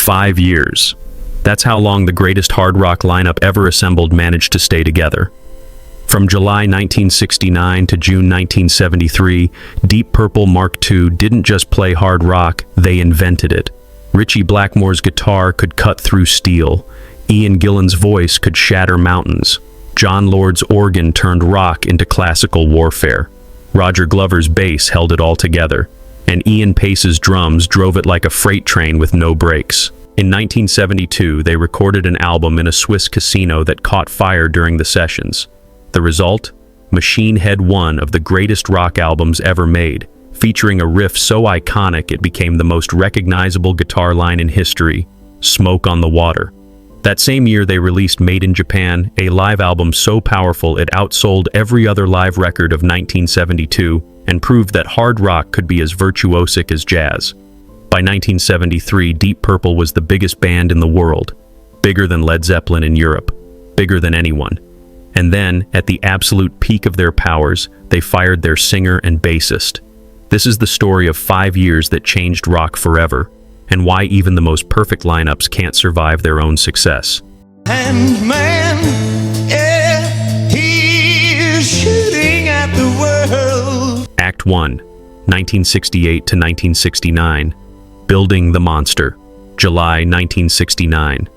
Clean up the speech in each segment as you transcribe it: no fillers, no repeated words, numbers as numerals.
5 years. That's how long the greatest hard rock lineup ever assembled managed to stay together. From July 1969 to June 1973, Deep Purple Mark II didn't just play hard rock, they invented it. Ritchie Blackmore's guitar could cut through steel. Ian Gillan's voice could shatter mountains. Jon Lord's organ turned rock into classical warfare. Roger Glover's bass held it all together. And Ian Paice's drums drove it like a freight train with no brakes. In 1972, they recorded an album in a Swiss casino that caught fire during the sessions. The result? Machine Head, one of the greatest rock albums ever made, featuring a riff so iconic it became the most recognizable guitar line in history, Smoke on the Water. That same year they released Made in Japan, a live album so powerful it outsold every other live record of 1972 and proved that hard rock could be as virtuosic as jazz. By 1973, Deep Purple was the biggest band in the world, bigger than Led Zeppelin in Europe, bigger than anyone. And then, at the absolute peak of their powers, they fired their singer and bassist. This is the story of 5 years that changed rock forever, and why even the most perfect lineups can't survive their own success. And man, yeah, he's shooting at the world. Act 1, 1968 to 1969. Building the Monster. July 1969.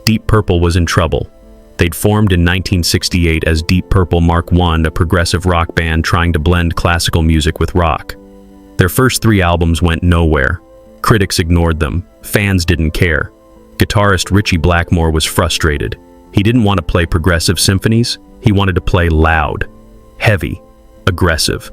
Deep Purple was in trouble. They'd formed in 1968 as Deep Purple Mark I, a progressive rock band trying to blend classical music with rock. Their first 3 albums went nowhere. Critics ignored them. Fans didn't care. Guitarist Ritchie Blackmore was frustrated. He didn't want to play progressive symphonies. He wanted to play loud, heavy, aggressive.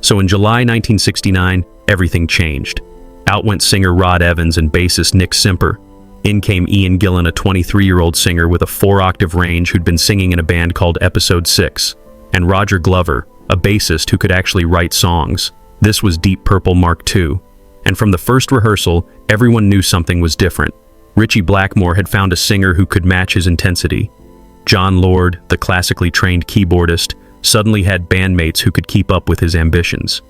So in July 1969, everything changed. Out went singer Rod Evans and bassist Nick Simper. In came Ian Gillan, a 23-year-old singer with a 4-octave range who'd been singing in a band called Episode 6, and Roger Glover, a bassist who could actually write songs. This was Deep Purple Mark II. And from the first rehearsal, everyone knew something was different. Ritchie Blackmore had found a singer who could match his intensity. Jon Lord, the classically trained keyboardist, suddenly had bandmates who could keep up with his ambitions.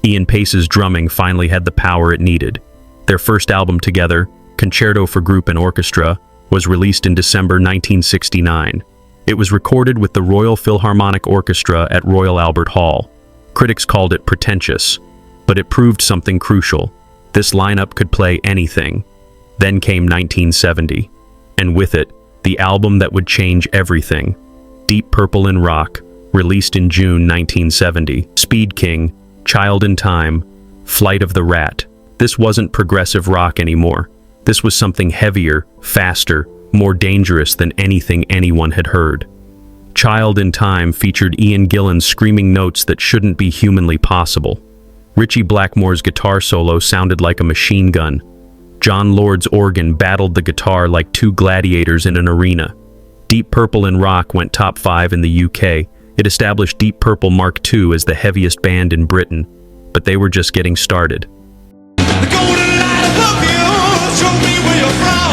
Ian Paice's drumming finally had the power it needed. Their first album together, Concerto for Group and Orchestra, was released in December 1969. It was recorded with the Royal Philharmonic Orchestra at Royal Albert Hall. Critics called it pretentious, but it proved something crucial. This lineup could play anything. Then came 1970, and with it, the album that would change everything. Deep Purple in Rock, released in June 1970. Speed King, Child in Time, Flight of the Rat. This wasn't progressive rock anymore. This was something heavier, faster, more dangerous than anything anyone had heard. Child in Time featured Ian Gillan screaming notes that shouldn't be humanly possible. Ritchie Blackmore's guitar solo sounded like a machine gun. Jon Lord's organ battled the guitar like 2 gladiators in an arena. Deep Purple in Rock went top 5 in the UK. It established Deep Purple Mark II as the heaviest band in Britain, but they were just getting started. The golden light above you, show me where you're from.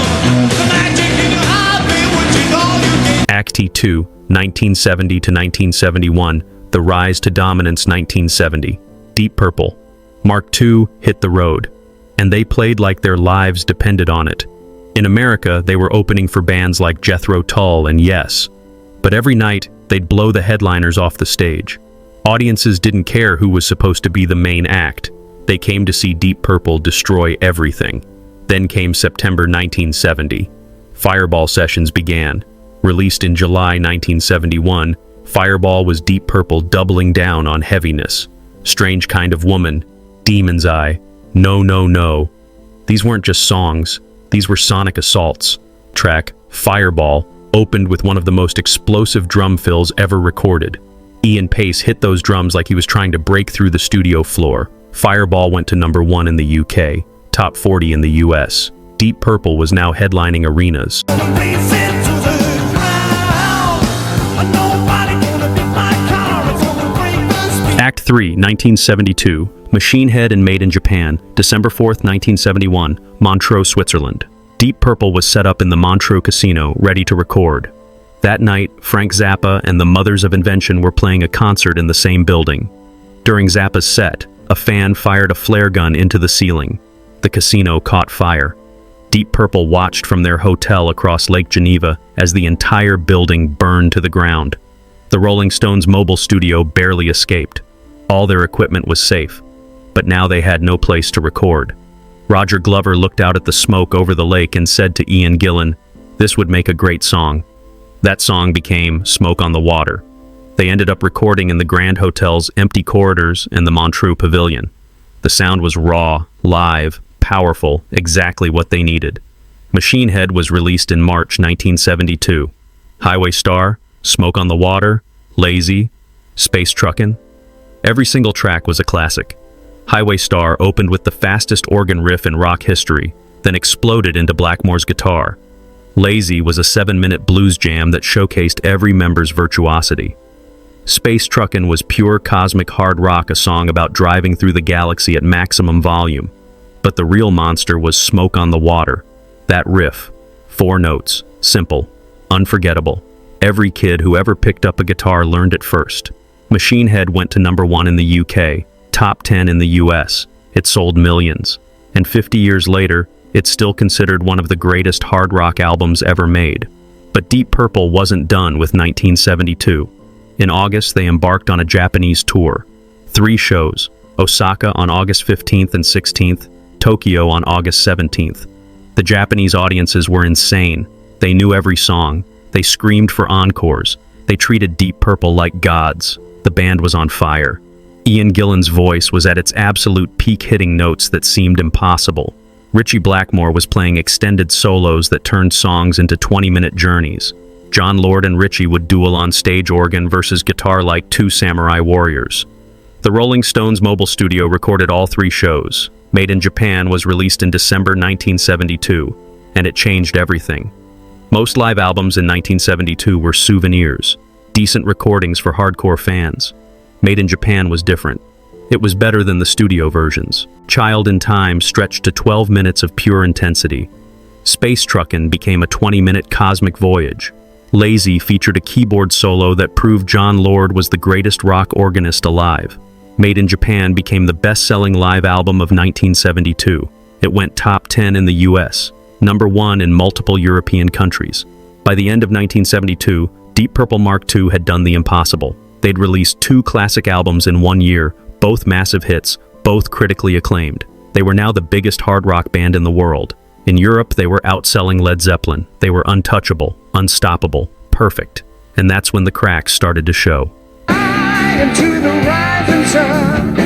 The magic in your heartbeat, which is all you need. Act 2, 1970 to 1971. The Rise to Dominance 1970. Deep Purple Mark II hit the road, and they played like their lives depended on it. In America, they were opening for bands like Jethro Tull and Yes, but every night they'd blow the headliners off the stage. Audiences didn't care who was supposed to be the main act. They came to see Deep Purple destroy everything. Then came September 1970. Fireball sessions began. Released in July 1971, Fireball was Deep Purple doubling down on heaviness. Strange Kind of Woman, Demon's Eye, No No No. These weren't just songs, these were sonic assaults. Track Fireball opened with one of the most explosive drum fills ever recorded. Ian Paice hit those drums like he was trying to break through the studio floor. Fireball went to number 1 in the UK, top 40 in the US. Deep Purple was now headlining arenas. Act 3, 1972. Machine Head and Made in Japan, December 4th, 1971, Montreux, Switzerland. Deep Purple was set up in the Montreux Casino, ready to record. That night, Frank Zappa and the Mothers of Invention were playing a concert in the same building. During Zappa's set, a fan fired a flare gun into the ceiling. The casino caught fire. Deep Purple watched from their hotel across Lake Geneva as the entire building burned to the ground. The Rolling Stones' mobile studio barely escaped. All their equipment was safe, but now they had no place to record. Roger Glover looked out at the smoke over the lake and said to Ian Gillan, "This would make a great song." That song became Smoke on the Water. They ended up recording in the Grand Hotel's empty corridors and the Montreux Pavilion. The sound was raw, live, powerful, exactly what they needed. Machine Head was released in March 1972. Highway Star, Smoke on the Water, Lazy, Space Truckin'. Every single track was a classic. Highway Star opened with the fastest organ riff in rock history, then exploded into Blackmore's guitar. Lazy was a 7-minute blues jam that showcased every member's virtuosity. Space Truckin' was pure cosmic hard rock, a song about driving through the galaxy at maximum volume. But the real monster was Smoke on the Water. That riff, 4 notes, simple, unforgettable. Every kid who ever picked up a guitar learned it first. Machine Head went to #1 in the UK, top 10 in the US. It sold millions. And 50 years later, it's still considered one of the greatest hard rock albums ever made. But Deep Purple wasn't done with 1972. In August, they embarked on a Japanese tour. 3 shows, Osaka on August 15th and 16th, Tokyo on August 17th. The Japanese audiences were insane. They knew every song. They screamed for encores. They treated Deep Purple like gods. The band was on fire. Ian Gillan's voice was at its absolute peak, hitting notes that seemed impossible. Ritchie Blackmore was playing extended solos that turned songs into 20-minute journeys. Jon Lord and Ritchie would duel on stage organ versus guitar like 2 samurai warriors. The Rolling Stones mobile studio recorded all 3 shows. Made in Japan was released in December 1972, and it changed everything. Most live albums in 1972 were souvenirs, decent recordings for hardcore fans. Made in Japan was different. It was better than the studio versions. Child in Time stretched to 12 minutes of pure intensity. Space Truckin' became a 20-minute cosmic voyage. Lazy featured a keyboard solo that proved Jon Lord was the greatest rock organist alive. Made in Japan became the best-selling live album of 1972. It went top 10 in the US, #1 in multiple European countries. By the end of 1972, Deep Purple Mark II had done the impossible. They'd released 2 classic albums in 1 year, both massive hits, both critically acclaimed. They were now the biggest hard rock band in the world. In Europe, they were outselling Led Zeppelin. They were untouchable, unstoppable, perfect. And that's when the cracks started to show. Into the rising sun,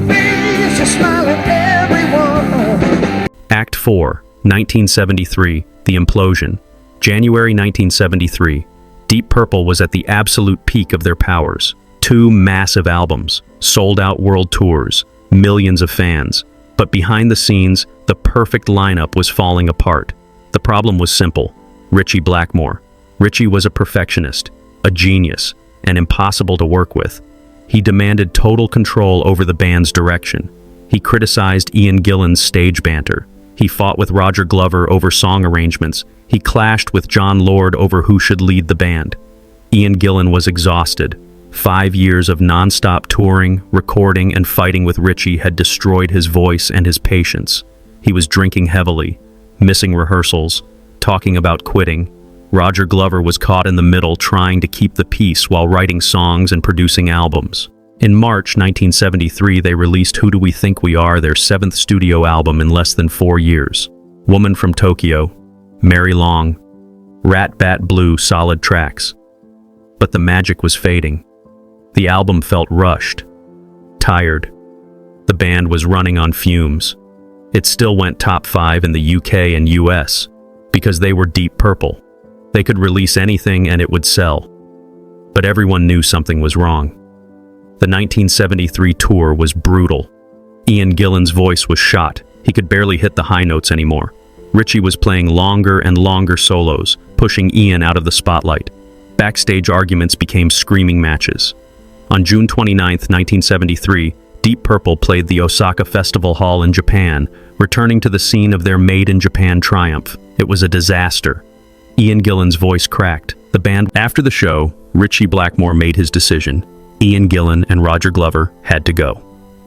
face a smile at everyone. Act 4, 1973, The Implosion. January 1973. Deep Purple was at the absolute peak of their powers. 2 massive albums, sold-out world tours, millions of fans. But behind the scenes, the perfect lineup was falling apart. The problem was simple: Ritchie Blackmore. Ritchie was a perfectionist, a genius, and impossible to work with. He demanded total control over the band's direction. He criticized Ian Gillan's stage banter. He fought with Roger Glover over song arrangements. He clashed with Jon Lord over who should lead the band. Ian Gillan was exhausted. 5 years of non-stop touring, recording, and fighting with Ritchie had destroyed his voice and his patience. He was drinking heavily, missing rehearsals, talking about quitting. Roger Glover was caught in the middle, trying to keep the peace while writing songs and producing albums. In March 1973, they released Who Do We Think We Are, their 7th studio album in less than 4 years. Woman from Tokyo, Mary Long, Rat Bat Blue, solid tracks. But the magic was fading. The album felt rushed, tired. The band was running on fumes. It still went top 5 in the UK and US because they were Deep Purple. They could release anything and it would sell. But everyone knew something was wrong. The 1973 tour was brutal. Ian Gillan's voice was shot. He could barely hit the high notes anymore. Ritchie was playing longer and longer solos, pushing Ian out of the spotlight. Backstage arguments became screaming matches. On June 29, 1973, Deep Purple played the Osaka Festival Hall in Japan, returning to the scene of their Made in Japan triumph. It was a disaster. Ian Gillan's voice cracked. The band. After the show, Ritchie Blackmore made his decision. Ian Gillan and Roger Glover had to go.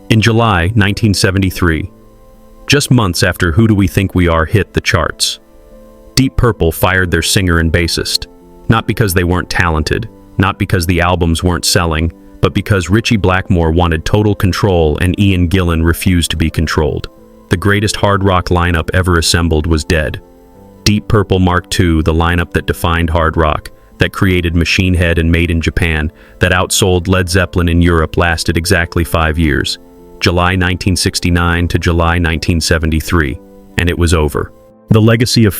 In July 1973, Just months after Who Do We Think We Are hit the charts, Deep Purple fired their singer and bassist. Not because they weren't talented, not because the albums weren't selling, but because Ritchie Blackmore wanted total control and Ian Gillan refused to be controlled. The greatest hard rock lineup ever assembled was dead. Deep Purple Mark II, the lineup that defined hard rock, that created Machine Head and Made in Japan, that outsold Led Zeppelin in Europe, lasted exactly 5 years. July 1969 to July 1973, and it was over. The legacy of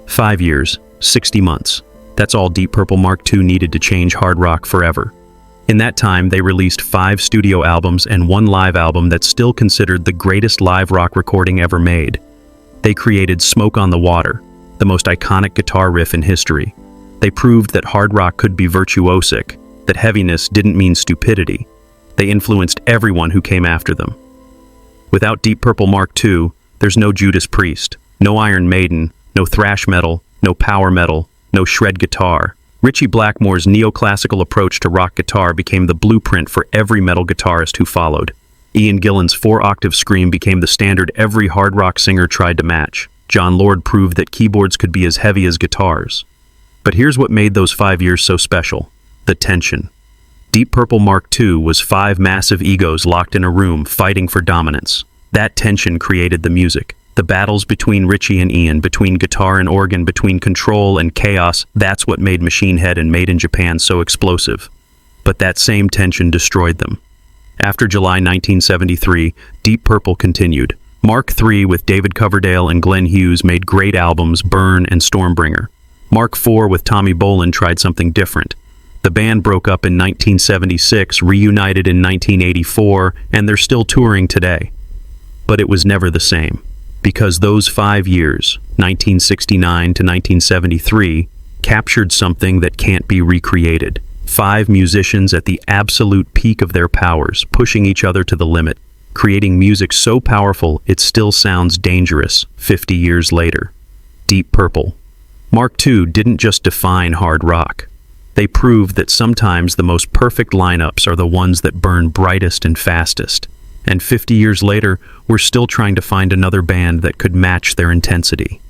5 years, 60 months. That's all Deep Purple Mark II needed to change hard rock forever. In that time, they released 5 studio albums and 1 live album that's still considered the greatest live rock recording ever made. They created Smoke on the Water, the most iconic guitar riff in history. They proved that hard rock could be virtuosic, that heaviness didn't mean stupidity. They influenced everyone who came after them. Without Deep Purple Mark II, there's no Judas Priest, no Iron Maiden, no thrash metal, no power metal, no shred guitar. Ritchie Blackmore's neoclassical approach to rock guitar became the blueprint for every metal guitarist who followed. Ian Gillan's 4-octave scream became the standard every hard rock singer tried to match. Jon Lord proved that keyboards could be as heavy as guitars. But here's what made those 5 years so special: the tension. Deep Purple Mark II was 5 massive egos locked in a room fighting for dominance. That tension created the music. The battles between Ritchie and Ian, between guitar and organ, between control and chaos, that's what made Machine Head and Made in Japan so explosive. But that same tension destroyed them. After July 1973, Deep Purple continued. Mark III with David Coverdale and Glenn Hughes made great albums, Burn and Stormbringer. Mark IV with Tommy Bolin tried something different. The band broke up in 1976, reunited in 1984, and they're still touring today. But it was never the same. Because those 5 years, 1969 to 1973, captured something that can't be recreated. 5 musicians at the absolute peak of their powers, pushing each other to the limit, creating music so powerful it still sounds dangerous 50 years later. Deep Purple. Mark II didn't just define hard rock. They proved that sometimes the most perfect lineups are the ones that burn brightest and fastest. And 50 years later, we're still trying to find another band that could match their intensity.